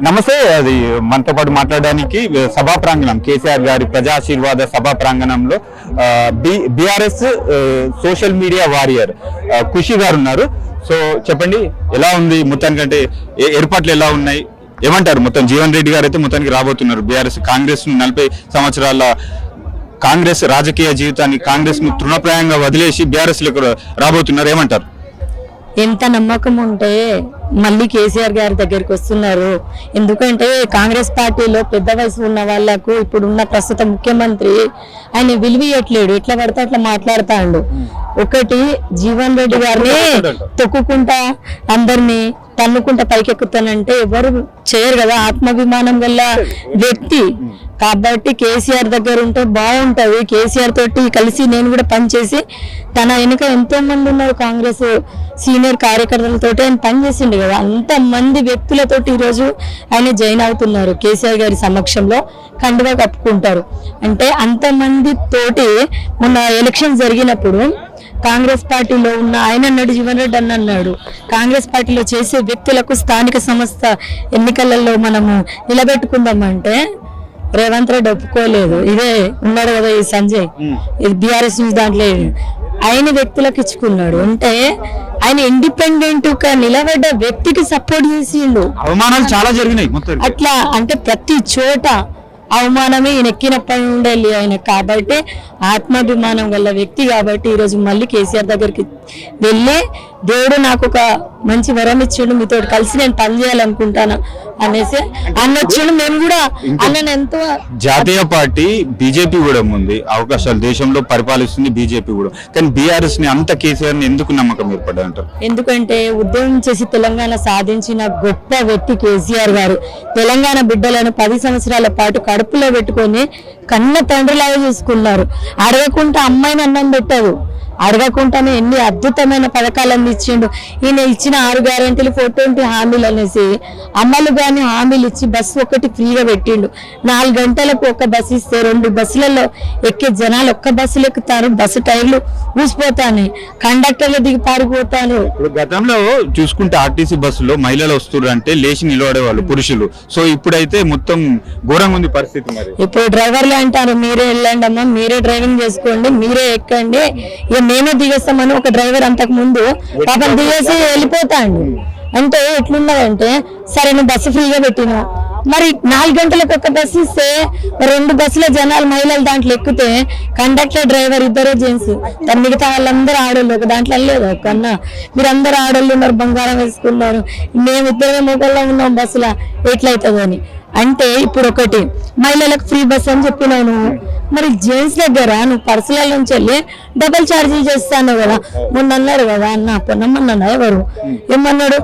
నమస్తే. అది మనతో పాటు మాట్లాడడానికి సభా ప్రాంగణం కేసీఆర్ గారి ప్రజాశీర్వాద సభా ప్రాంగణంలో బీఆర్ఎస్ సోషల్ మీడియా వారియర్ ఖుషి గారు ఉన్నారు. సో చెప్పండి, ఎలా ఉంది మొత్తానికంటే ఏర్పాట్లు ఎలా ఉన్నాయి, ఏమంటారు? మొత్తం జీవన్ రెడ్డి గారు అయితే మొత్తానికి రాబోతున్నారు. బీఆర్ఎస్ కాంగ్రెస్ 40 సంవత్సరాల కాంగ్రెస్ రాజకీయ జీవితాన్ని కాంగ్రెస్ ను తృణప్రాయంగా వదిలేసి బీఆర్ఎస్ లకు రాబోతున్నారు, ఏమంటారు? ఎంత నమ్మకం ఉంటే మళ్ళీ కేసీఆర్ గారి దగ్గరికి వస్తున్నారు. ఎందుకంటే కాంగ్రెస్ పార్టీలో పెద్ద వయసు ఉన్న వాళ్లకు ఇప్పుడున్న ప్రస్తుత ముఖ్యమంత్రి ఆయన విలువయట్లేడు, ఎట్లా పడితే అట్లా మాట్లాడుతాడు. ఒకటి జీవన్ రెడ్డి గారిని తొక్కుకుంటా అందరినీ తన్నుకుంటా పైకెక్కుతానంటే ఎవరు చేయరు కదా, ఆత్మాభిమానం గల వ్యక్తి. కాబట్టి కేసీఆర్ దగ్గర ఉంటే బాగుంటది. కేసీఆర్ తోటి కలిసి నేను కూడా పనిచేసి, తన వెనుక ఎంతో మంది ఉన్నారు కాంగ్రెస్ సీనియర్ కార్యకర్తలతో ఆయన పనిచేసిండు కదా, అంత మంది వ్యక్తులతోటి ఈరోజు ఆయన జాయిన్ అవుతున్నారు. కేసీఆర్ గారి సమక్షంలో కండువా కప్పుకుంటారు. అంటే అంతమంది తోటి మొన్న ఎలక్షన్ జరిగినప్పుడు కాంగ్రెస్ పార్టీలో ఉన్న ఆయన అన్నాడు, జీవన్ రెడ్డి అన్నాడు, కాంగ్రెస్ పార్టీలో చేసే వ్యక్తులకు స్థానిక సంస్థ ఎన్నికలలో మనము నిలబెట్టుకుందామంటే రేవంత్ రెడ్డి ఒప్పుకోలేదు. ఇదే ఉన్నాడు కదా ఈ సంజయ్, ఇది బీఆర్ఎస్ న్యూస్ దాంట్లో ఆయన వ్యక్తులకు ఇచ్చుకున్నాడు. అంటే ఆయన ఇండిపెండెంట్ గా నిలబడ్డ వ్యక్తికి సపోర్ట్ చేసిండు. అవమానాలు చాలా జరిగినాయి అట్లా, అంటే ప్రతి చోట అవమానమే ఈయన ఎక్కినప్పటి నుండి ఆయన. కాబట్టి ఆత్మాభిమానం గల వ్యక్తి కాబట్టి ఈరోజు మళ్ళీ కేసీఆర్ దగ్గరికి వెళ్ళి, దేవుడు నాకు ఒక మంచి వరం ఇచ్చిండు, మీతో కలిసి నేను పని చేయాలనుకుంటాను అనేసి అన్నొచ్చిండు. మేము కూడా అన్న ఎంతో జాతీయ పార్టీ బీజేపీ కూడా ఉంది, అవకాశాలు దేశంలో పరిపాలిస్తుంది బీజేపీ కూడా, కానీ బీఆర్ఎస్ ని అంత కేసీఆర్ ని ఎందుకు నమ్మకం ఏర్పడ్డారంటారు? ఎందుకంటే ఉద్యమం చేసి తెలంగాణ సాధించిన గొప్ప వ్యక్తి కేసీఆర్ గారు. తెలంగాణ బిడ్డలను 10 సంవత్సరాల పాటు కడుపులో పెట్టుకొని కన్న తండ్రిలాగా చూసుకున్నారు. అడగకుండా అమ్మాయిని అన్నం పెట్టదు, అడగకుండానే ఎన్ని అద్భుతమైన పథకాలను ఇచ్చిండు. ఈయన ఇచ్చిన 6 గ్యారెంటీలు 420 హామీలు అనేసి అమలు గాని హామీలు ఇచ్చి బస్సు ఒకటి ఫ్రీగా పెట్టిండు. 4 గంటలకు ఒక బస్సు ఇస్తే 2 బస్సులలో ఎక్కే జనాలు ఒక్క బస్సులు ఎక్కుతారు, బస్సు టైర్లు ఊసిపోతాను, కండక్టర్లు దిగి పారిపోతాను. గతంలో చూసుకుంటే ఆర్టీసీ బస్సులో మహిళలు వస్తున్నారు అంటే లేచి నిలబడేవాళ్ళు పురుషులు. సో ఇప్పుడైతే మొత్తం ఘోరంగా ఉంది పరిస్థితి. మరి ఇప్పుడు డ్రైవర్లు అంటారు, మీరే వెళ్ళండి అమ్మా, మీరే డ్రైవింగ్ చేసుకోండి, మీరే ఎక్కండి, మేమే దిగేస్తామని ఒక డ్రైవర్ అంతకు ముందు పాపం దిగేసి వెళ్ళిపోతాడు. అంటే ఎట్లున్నదంటే, సరే నువ్వు బస్సు ఫ్రీగా పెట్టినా, మరి 4 గంటలకు ఒక బస్సు ఇస్తే 2 బస్సుల జనాలు మహిళలు దాంట్లో ఎక్కితే కండక్టర్ డ్రైవర్ ఇద్దరు జెంట్స్, దాని మిగతా వాళ్ళందరూ ఆడోళ్ళు. ఒక దాంట్లో లేదు కన్నా, మీరు అందరూ ఆడోళ్ళు ఉన్నారు, బంగారం వేసుకున్నారు, మేమిద్దరే మొగల్లో ఉన్నాం బస్సులో, ఎట్లయితుంది అని. అంటే ఇప్పుడు ఒకటి మహిళలకు ఫ్రీ బస్ అని చెప్పినావు నువ్వు, మరి జెంట్స్ దగ్గర నువ్వు పర్సనల్ నుంచి వెళ్ళి డబుల్ ఛార్జీలు చేస్తాను కదా. మొన్న అన్నారు కదా అన్న, పొన్నమన్నా ఎవరు ఏమన్నాడు,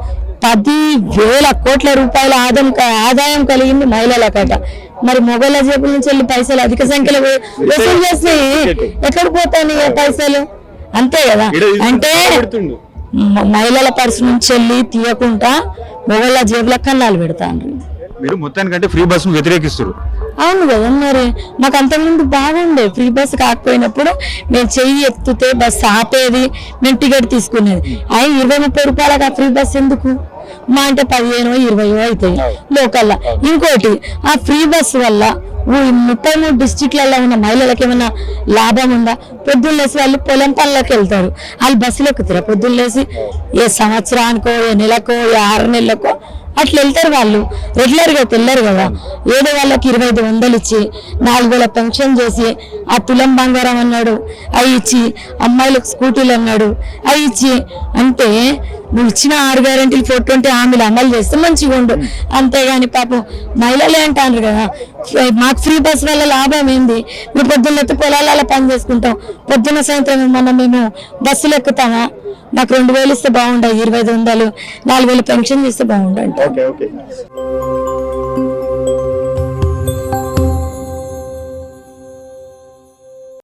10,000 కోట్ల రూపాయల ఆదాయం కలిగింది మహిళలకట. మరి మొగల జేబుల నుంచి వెళ్ళి పైసలు అధిక సంఖ్యలో వసూలు చేసి ఎక్కడ పోతాను పైసలు? అంతే కదా. అంటే మహిళల పర్సు నుంచి వెళ్ళి తీయకుండా మొగల జేబుల కన్నాలు పెడతాను. మీరు మొత్తానికంటే ఫ్రీ బస్ వ్యతిరేకిస్తారు? అవును కదా. మరి మాకు అంతకుముందు బాగుండే, ఫ్రీ బస్ కాకపోయినప్పుడు మేము చెయ్యి ఎత్తితే బస్సు ఆపేది, మేము టికెట్ తీసుకునేది. 20-30 రూపాయలకు ఆ ఫ్రీ బస్ ఎందుకు? మా అంటే 15-20 అవుతాయి లోకల్లా. ఇంకోటి, ఆ ఫ్రీ బస్ వల్ల 33 డిస్టిక్లలో ఉన్న మహిళలకు ఏమైనా లాభం ఉందా? పొద్దున్న లేసి వాళ్ళు పొలం పనులకు వెళ్తారు, వాళ్ళు బస్సులు ఎక్కుతారు పొద్దున్న లేసి? ఏ సంవత్సరానికో, ఏ నెలకో, ఏ 6 నెలలకో అట్లా వెళ్తారు వాళ్ళు, రెగ్యులర్ గా వెళ్ళరు కదా. ఏదో వాళ్ళకి 2500 ఇచ్చి 4000 పెన్షన్ చేసి, ఆ తులం బంగారం అన్నాడు అవి ఇచ్చి, అమ్మాయిలకు స్కూటీలు అన్నాడు అవి ఇచ్చి, అంటే నువ్వు ఇచ్చిన 6 గ్యారెంటీలు 420 హామీలు అమలు చేస్తే మంచిగా ఉండు. అంతేగాని పాపం మహిళలే అంటారు కదా, మాకు ఫ్రీ బస్ వల్ల లాభం ఏంది? మేము పొద్దున్న పొలాలలో పని చేసుకుంటాం, పొద్దున్న సాయంత్రం మేము బస్సులు ఎక్కుతామా? నాకు 2000 ఇస్తే బాగుండదు, 2500, 4000 పెన్షన్ చేస్తే బాగుండదు.